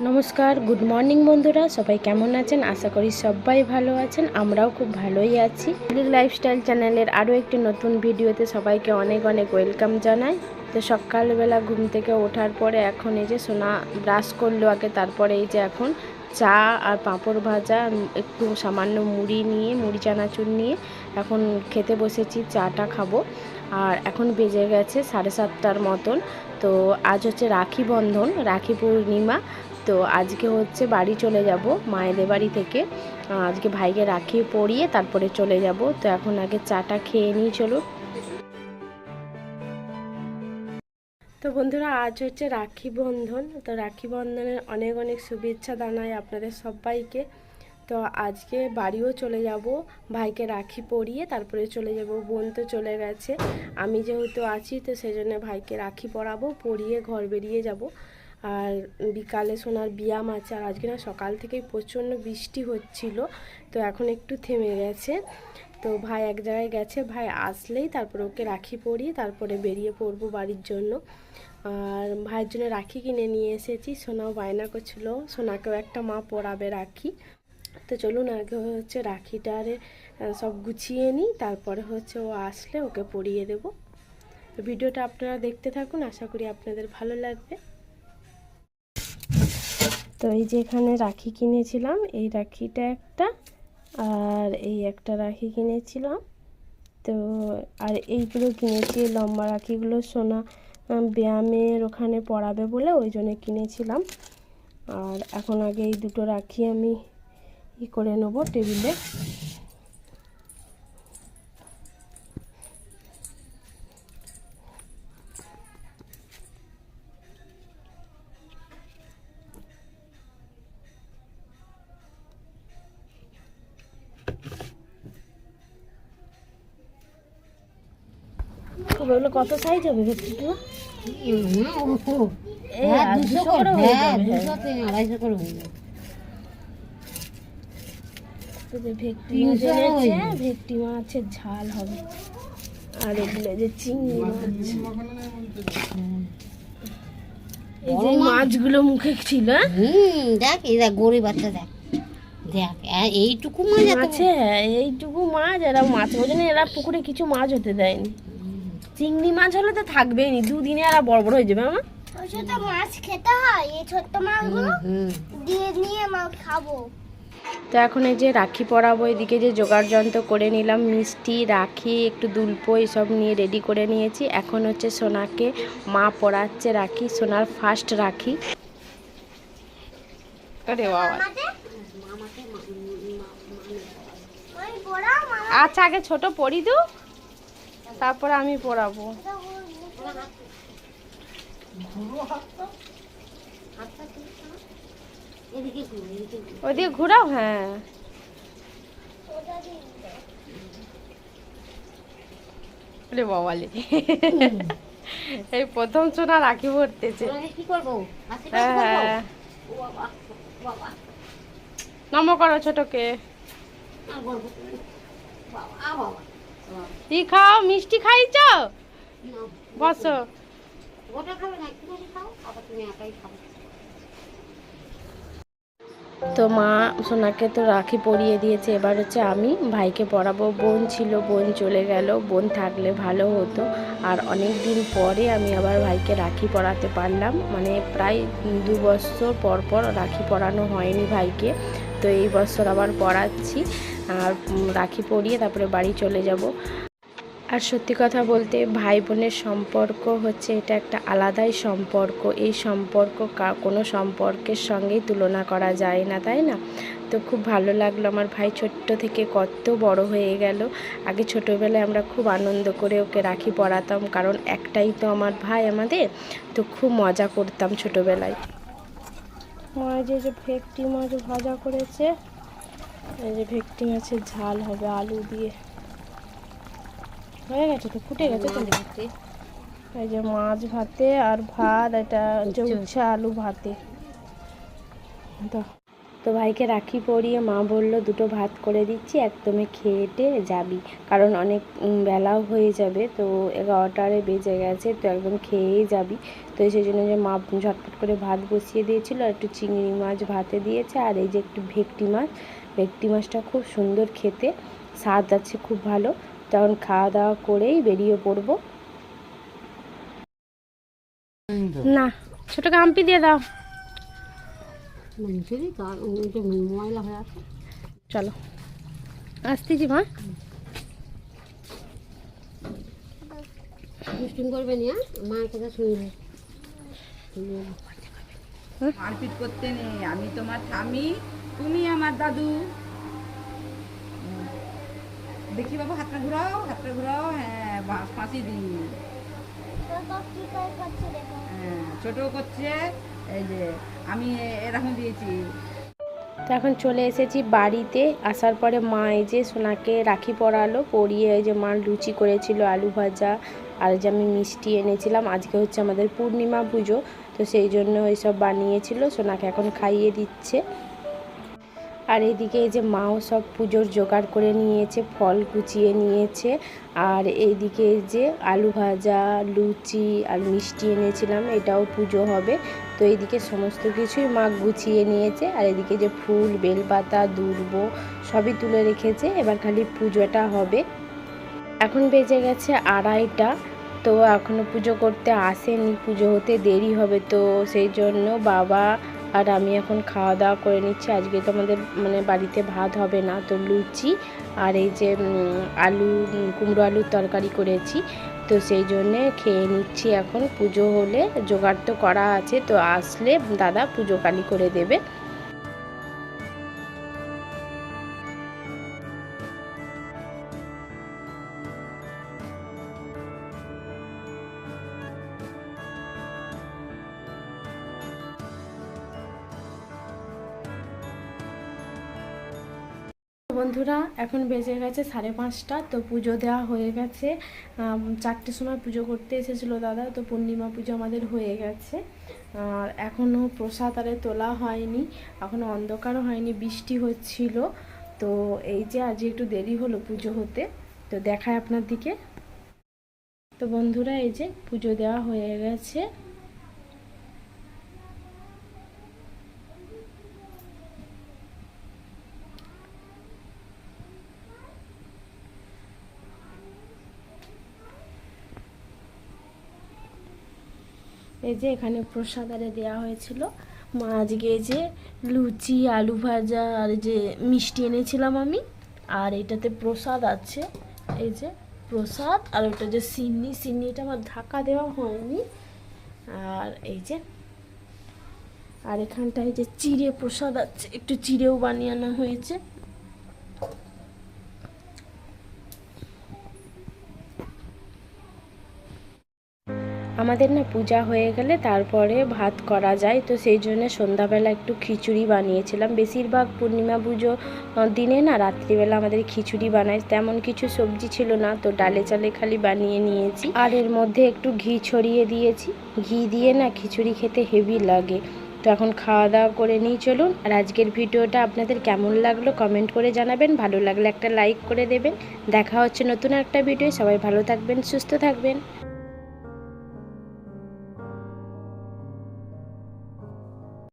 নমস্কার, good morning বন্ধুরা, সবাই কেমন আছেন? আশা করি সবাই ভালো আছেন। আমরাও খুব ভালোই আছি। লাইফস্টাইল চ্যানেলের আরও একটি নতুন ভিডিওতে সবাইকে অনেক অনেক ওয়েলকাম জানাই। তো সকালবেলা ঘুম থেকে ওঠার পরে এখন এই যে সোনা ব্রাশ করলো আগে, তারপরে এই যে এখন চা আর পাঁপড় ভাজা, একটু সামান্য মুড়ি নিয়ে, মুড়ি চানাচুর নিয়ে এখন খেতে বসেছি। চাটা খাবো। আর এখন বেজে গেছে 7:30টার মতন। তো আজ হচ্ছে রাখি বন্ধন, রাখি পূর্ণিমা। তো আজকে হচ্ছে বাড়ি চলে যাব মায়েদের বাড়ি থেকে। আজকে ভাইকে রাখি পরিয়ে তারপরে চলে যাব। তো এখন আগে চাটা খেয়ে নিই, চলো। তো বন্ধুরা, আজ হচ্ছে রাখি বন্ধন। তো রাখি বন্ধনের অনেক অনেক শুভেচ্ছা জানাই আপনাদের সবাইকে। তো আজকে বাড়িও চলে যাব, ভাইকে রাখি পরিয়ে তারপরে চলে যাব। বোন তো চলে গেছে, আমি যেহেতু আছি তো সেই জন্য ভাইকে রাখি পরাবো, পরিয়ে ঘর বেরিয়ে যাব। আর বিকালে সোনার ব্যায়াম আছে। আর আজকে না সকাল থেকেই প্রচণ্ড বৃষ্টি হচ্ছিল, তো এখন একটু থেমে গেছে। তো ভাই এক জায়গায় গেছে, ভাই আসলেই তারপরে ওকে রাখি পরিয়ে তারপরে বেরিয়ে পড়বো বাড়ির জন্য। আর ভাইয়ের জন্য রাখি কিনে নিয়ে এসেছি। সোনাও বায়না করছিল সোনাকেও একটা মা পরাবে রাখি। তো চলুন আগে হচ্ছে রাখিটারে সব গুছিয়ে নিই, তারপরে হচ্ছে ও আসলে ওকে পরিয়ে দেব। তো ভিডিওটা আপনারা দেখতে থাকুন, আশা করি আপনাদের ভালো লাগবে। তো এই যে এখানে রাখি কিনেছিলাম, এই রাখিটা একটা, আর এই একটা রাখি কিনেছিলাম। তো আর এইগুলো কিনেছি, লম্বা রাখিগুলো সোনা ব্যায়ামের ওখানে পরাবে বলে ওই জন্য কিনেছিলাম। আর এখন আগে এই দুটো রাখি আমি করে নেবো টেবিলে। ওগুলো কত সাইজ হবে ভেটকিগুলো? ভেটকি মাছের ঝাল হবে। আর এগুলো যে চিংড়ি মাছ, এই যে মাছগুলো মুখে ছিল। দেখ এই দেখ গরিব বাচ্চা, দেখ দেখ এইটুকু মাছ আছে, এইটুকু মাছ। এরা মাছ ওই জন্য এরা পুকুরে কিছু মাছ হতে দেয়নি। চিংড়ি মাছ হলে তো থাকবেই নি, দুদিনে এরা বড় বড় হয়ে যাবে। আমার ছোট মাছ খেতে হয়, এই ছোট্ট মাছগুলো দিয়ে নিয়ে মাছ খাবো। তো এখন এই যে রাখি পরাবো, এদিকে যে জোগাড় যন্ত্র করে নিলাম, মিষ্টি, রাখি, একটু দুলপো এসব নিয়ে রেডি করে নিয়েছি। এখন হচ্ছে সোনাকে মা পরাচ্ছে রাখি, সোনার ফার্স্ট রাখি। আরে বাবা, আচ্ছা আগে ছোট পরি দু, তারপরে আমি পরাবো। ওদিকে ঘুরাও। হ্যাঁ, বাবালে এই প্রথম সোনা রাখি পড়তেছে। হ্যাঁ, নম করো ছোটকে। কি খাও? মিষ্টি খাইছ? বসো। তো মা সোনাকে তো রাখি পরিয়ে দিয়েছে, এবার হচ্ছে আমি ভাইকে পরাবো। বোন ছিল, বোন চলে গেল, বোন থাকলে ভালো হতো। আর অনেক দিন পরে আমি আবার ভাইকে রাখি পরাতে পারলাম, মানে প্রায় 2 বছর পর পর রাখি পরানো হয়নি ভাইকে। তো এই বছর আবার পরাচ্ছি। আর রাখি পরিয়ে তারপরে বাড়ি চলে যাব। আর সত্যি কথা বলতে ভাই বোনের সম্পর্ক হচ্ছে এটা একটা আলাদাই সম্পর্ক। এই সম্পর্ক কোনো সম্পর্কের সঙ্গেই তুলনা করা যায় না, তাই না? তো খুব ভালো লাগলো, আমার ভাই ছোট্ট থেকে কত বড় হয়ে গেল। আগে ছোটোবেলায় আমরা খুব আনন্দ করে ওকে রাখি পরাতাম, কারণ একটাই তো আমার ভাই আমাদের। তো খুব মজা করতাম ছোটোবেলায়। মা যে ভেটকি মাছ ভাজা করেছে, এই যে ভেটকি মাছের ঝাল হবে আলু দিয়ে। হয়ে গেছে তো, ফুটে গেছে তো। এই যে মাছ ভাতে আর ভাত, এটা হচ্ছে উচ্ছে আলু ভাতে। তো তো ভাইকে রাখি পরিয়ে মা বলল দুটো ভাত করে দিচ্ছি, একদমে খেয়েটে যাবি, কারণ অনেক বেলাও হয়ে যাবে, তো 11টারে বেজে গেছে, তো একদম খেয়েই যাবি। তো সেই জন্য যে মা ঝটপট করে ভাত বসিয়ে দিয়েছিল, আর একটু চিংড়ি মাছ ভাতে দিয়েছে, আর এই যে একটু ভেটকি মাছটা খুব সুন্দর খেতে, স্বাদ আছে খুব ভালো। তখন খাওয়া দাওয়া করেই বেরিয়ে পড়বো। না, ছোট গাম্পি দিয়ে দাও। ময়লা হয়ে আছে। চলো আসতেছি মা। দুষ্টুম করবে না, মায়ের কথা শুনবে। মারপিট করতে নেই, আমি তোমার স্বামী, তুমি আমার দাদু। দেখি বাবু, হাতটা ঘুরাও, হ্যাঁ, ফাঁসি দিই। কি করে করছে দেখো। হ্যাঁ, ছোট করছে, এই যে আমি এরকম দিয়েছি। তো এখন চলে এসেছি বাড়িতে। আসার পরে মা এই যে সোনাকে রাখি পরালো, পরিয়ে এই যে মা লুচি করেছিল, আলু ভাজা, আর যে আমি মিষ্টি এনেছিলাম। আজকে হচ্ছে আমাদের পূর্ণিমা পুজো, তো সেই জন্য এইসব বানিয়েছিল, সোনাকে এখন খাইয়ে দিচ্ছে। আর এইদিকে এই যে মাও সব পুজোর জোগাড় করে নিয়েছে, ফল কুচিয়ে নিয়েছে। আর এইদিকে এই যে আলু ভাজা, লুচি আর মিষ্টি এনেছিলাম, এটাও পুজো হবে। তো এইদিকে সমস্ত কিছুই মা গুছিয়ে নিয়েছে। আর এদিকে যে ফুল, বেলপাতা, দুর্ব সবই তুলে রেখেছে, এবার খালি পুজোটা হবে। এখন বেজে গেছে 2:30, তো এখনও পুজো করতে আসেনি, পুজো হতে দেরি হবে, তো সেই জন্য বাবা আর আমি এখন খাওয়া দাওয়া করে নিচ্ছি। আজকে তো আমাদের বাড়িতে ভাত হবে না, তো লুচি আর এই যে কুমড়ো আলুর তরকারি করেছি, তো সেই জন্যে খেয়ে নিচ্ছি। এখন পুজো হলে জোগাড় তো করা আছে, তো আসলে দাদা পুজো কালি করে দেবে। বন্ধুরা এখন বেজে গেছে 5:30, তো পুজো দেওয়া হয়ে গেছে। 4টের সময় পুজো করতে এসেছিলো দাদা, তো পূর্ণিমা পুজো আমাদের হয়ে গেছে। আর এখনও প্রসাদ আরে তোলা হয়নি, এখনও অন্ধকারও হয়নি, বৃষ্টি হচ্ছিল। তো এই যে আজ একটু দেরি হলো পুজো হতে, তো দেখায় আপনার দিকে। তো বন্ধুরা এই যে পুজো দেওয়া হয়ে গেছে। এই যে এখানে প্রসাদ আরে দেওয়া হয়েছিল। মা আজকে এই যে লুচি, আলু ভাজা আর যে মিষ্টি এনেছিলাম আমি, আর এটাতে প্রসাদ আছে, এই যে প্রসাদ, আর ওটা যে সিন্নিটা আমার ঢাকা দেওয়া হয়নি। আর এই যে আর এখানটায় যে চিড়ে প্রসাদ আছে, একটু চিড়েও বানিয়ে আনা হয়েছে। আমাদের না পূজা হয়ে গেলে তারপরে ভাত করা যায়, তো সেই জন্য সন্ধ্যাবেলা একটু খিচুড়ি বানিয়েছিলাম। বেশিরভাগ পূর্ণিমা পুজো দিনে না রাত্রিবেলা আমাদের খিচুড়ি বানাই, তেমন কিছু সবজি ছিল না, তো ডালে চালে খালি বানিয়ে নিয়েছি। আর এর মধ্যে একটু ঘি ছড়িয়ে দিয়েছি, ঘি দিয়ে না খিচুড়ি খেতে হেভি লাগে। তো এখন খাওয়া দাওয়া করে নিই, চলুন। আর আজকের ভিডিওটা আপনাদের কেমন লাগলো কমেন্ট করে জানাবেন, ভালো লাগলে একটা লাইক করে দেবেন। দেখা হচ্ছে নতুন একটা ভিডিও, সবাই ভালো থাকবেন, সুস্থ থাকবেন।